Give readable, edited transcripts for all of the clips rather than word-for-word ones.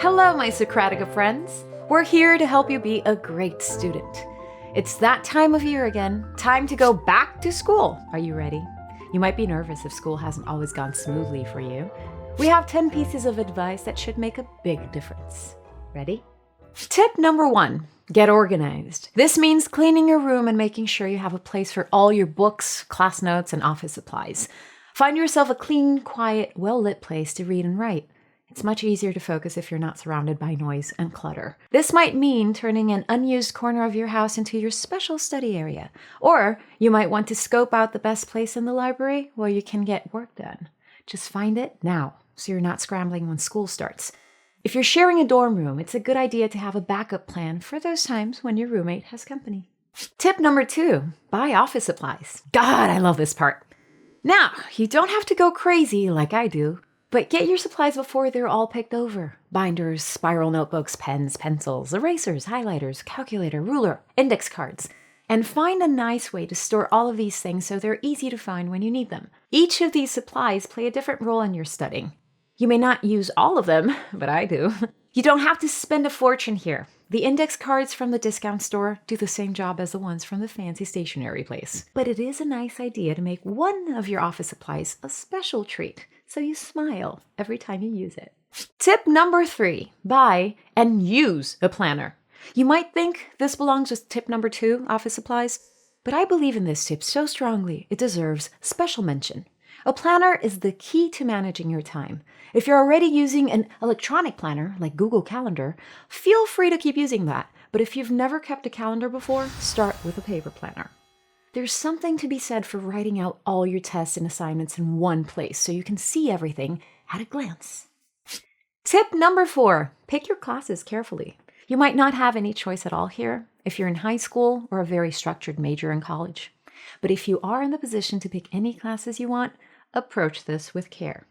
Hello, my Socratica friends. We're here to help you be a great student. It's that time of year again, time to go back to school. Are you ready? You might be nervous if school hasn't always gone smoothly for you. We have 10 pieces of advice that should make a big difference. Ready? Tip number 1, get organized. This means cleaning your room and making sure you have a place for all your books, class notes, and office supplies. Find yourself a clean, quiet, well-lit place to read and write. It's much easier to focus if you're not surrounded by noise and clutter. This might mean turning an unused corner of your house into your special study area. Or you might want to scope out the best place in the library where you can get work done. Just find it now, so you're not scrambling when school starts. If you're sharing a dorm room, it's a good idea to have a backup plan for those times when your roommate has company. Tip number 2, buy office supplies. God, I love this part. Now, you don't have to go crazy like I do, but get your supplies before they're all picked over. Binders, spiral notebooks, pens, pencils, erasers, highlighters, calculator, ruler, index cards. And find a nice way to store all of these things so they're easy to find when you need them. Each of these supplies play a different role in your studying. You may not use all of them, but I do. You don't have to spend a fortune here. The index cards from the discount store do the same job as the ones from the fancy stationery place. But it is a nice idea to make one of your office supplies a special treat, so you smile every time you use it. Tip number 3, buy and use a planner. You might think this belongs with tip number 2, office supplies, but I believe in this tip so strongly it deserves special mention. A planner is the key to managing your time. If you're already using an electronic planner like Google Calendar, feel free to keep using that. But if you've never kept a calendar before, start with a paper planner. There's something to be said for writing out all your tests and assignments in one place so you can see everything at a glance. Tip number 4, pick your classes carefully. You might not have any choice at all here if you're in high school or a very structured major in college. But if you are in the position to pick any classes you want, approach this with care.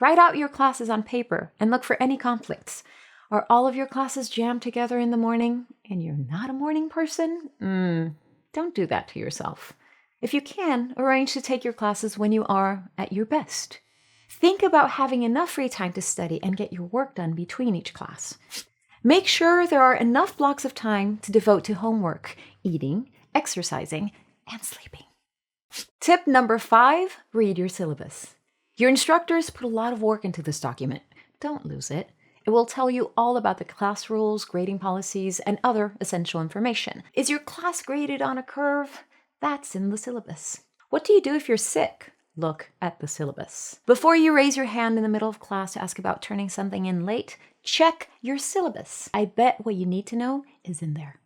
Write out your classes on paper and look for any conflicts. Are all of your classes jammed together in the morning and you're not a morning person? Don't do that to yourself. If you can, arrange to take your classes when you are at your best. Think about having enough free time to study and get your work done between each class. Make sure there are enough blocks of time to devote to homework, eating, exercising, and sleeping. Tip number 5, read your syllabus. Your instructors put a lot of work into this document. Don't lose it. It will tell you all about the class rules, grading policies, and other essential information. Is your class graded on a curve? That's in the syllabus. What do you do if you're sick? Look at the syllabus. Before you raise your hand in the middle of class to ask about turning something in late, check your syllabus. I bet what you need to know is in there.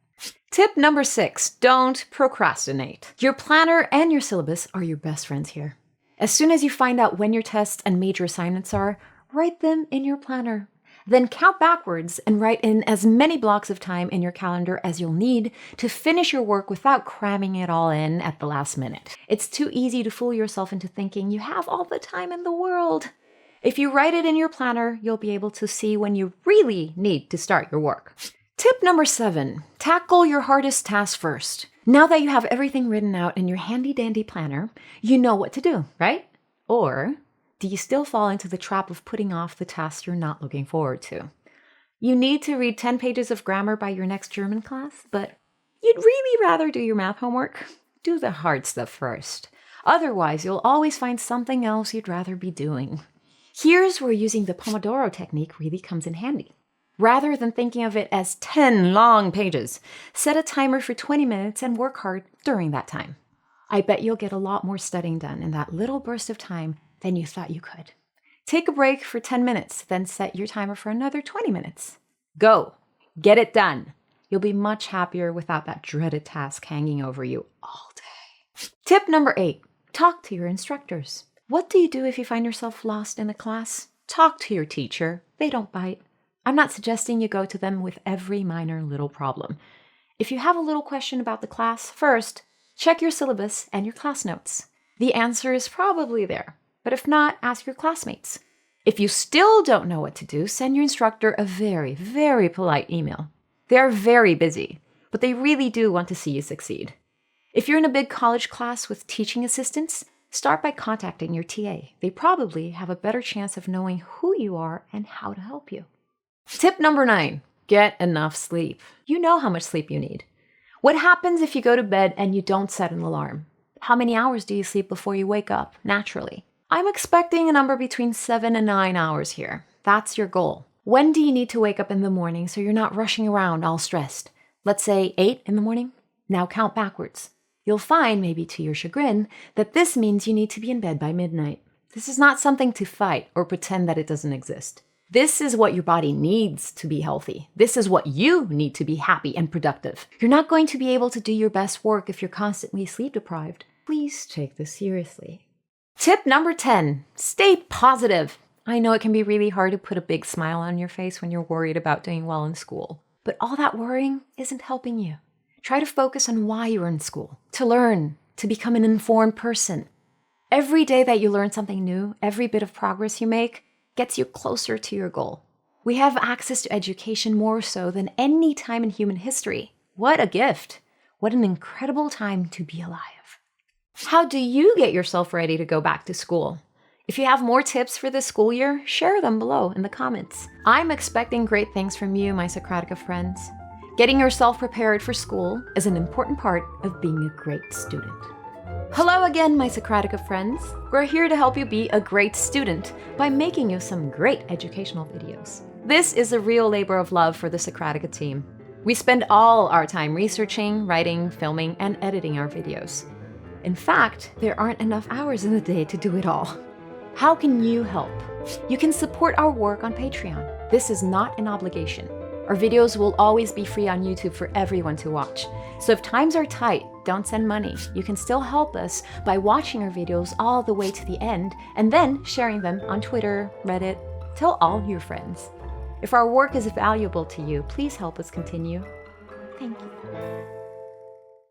Tip number 6, don't procrastinate. Your planner and your syllabus are your best friends here. As soon as you find out when your tests and major assignments are, write them in your planner. Then count backwards and write in as many blocks of time in your calendar as you'll need to finish your work without cramming it all in at the last minute. It's too easy to fool yourself into thinking you have all the time in the world. If you write it in your planner, you'll be able to see when you really need to start your work. Tip number 7, tackle your hardest task first. Now that you have everything written out in your handy-dandy planner, you know what to do, right? Or do you still fall into the trap of putting off the task you're not looking forward to? You need to read 10 pages of grammar by your next German class, but you'd really rather do your math homework? Do the hard stuff first. Otherwise, you'll always find something else you'd rather be doing. Here's where using the Pomodoro technique really comes in handy. Rather than thinking of it as 10 long pages, set a timer for 20 minutes and work hard during that time. I bet you'll get a lot more studying done in that little burst of time than you thought you could. Take a break for 10 minutes, then set your timer for another 20 minutes. Go. Get it done. You'll be much happier without that dreaded task hanging over you all day. Tip number 8, talk to your instructors. What do you do if you find yourself lost in a class? Talk to your teacher. They don't bite. I'm not suggesting you go to them with every minor little problem. If you have a little question about the class, first, check your syllabus and your class notes. The answer is probably there, but if not, ask your classmates. If you still don't know what to do, send your instructor a very, very polite email. They are very busy, but they really do want to see you succeed. If you're in a big college class with teaching assistants, start by contacting your TA. They probably have a better chance of knowing who you are and how to help you. Tip number 9, get enough sleep. You know how much sleep you need. What happens if you go to bed and you don't set an alarm? How many hours do you sleep before you wake up naturally? I'm expecting a number between 7 and 9 hours here. That's your goal. When do you need to wake up in the morning so you're not rushing around all stressed? Let's say 8 in the morning. Now count backwards. You'll find, maybe to your chagrin, that this means you need to be in bed by midnight. This is not something to fight or pretend that it doesn't exist. This is what your body needs to be healthy. This is what you need to be happy and productive. You're not going to be able to do your best work if you're constantly sleep deprived. Please take this seriously. Tip number 10, stay positive. I know it can be really hard to put a big smile on your face when you're worried about doing well in school, but all that worrying isn't helping you. Try to focus on why you're in school, to learn, to become an informed person. Every day that you learn something new, every bit of progress you make, gets you closer to your goal. We have access to education more so than any time in human history. What a gift. What an incredible time to be alive. How do you get yourself ready to go back to school? If you have more tips for this school year, share them below in the comments. I'm expecting great things from you, my Socratica friends. Getting yourself prepared for school is an important part of being a great student. Hello again, my Socratica friends. We're here to help you be a great student by making you some great educational videos. This is a real labor of love for the Socratica team. We spend all our time researching, writing, filming, and editing our videos. In fact, there aren't enough hours in the day to do it all. How can you help? You can support our work on Patreon. This is not an obligation. Our videos will always be free on YouTube for everyone to watch. So if times are tight, don't send money. You can still help us by watching our videos all the way to the end and then sharing them on Twitter, Reddit. Tell all your friends. If our work is valuable to you, please help us continue. Thank you.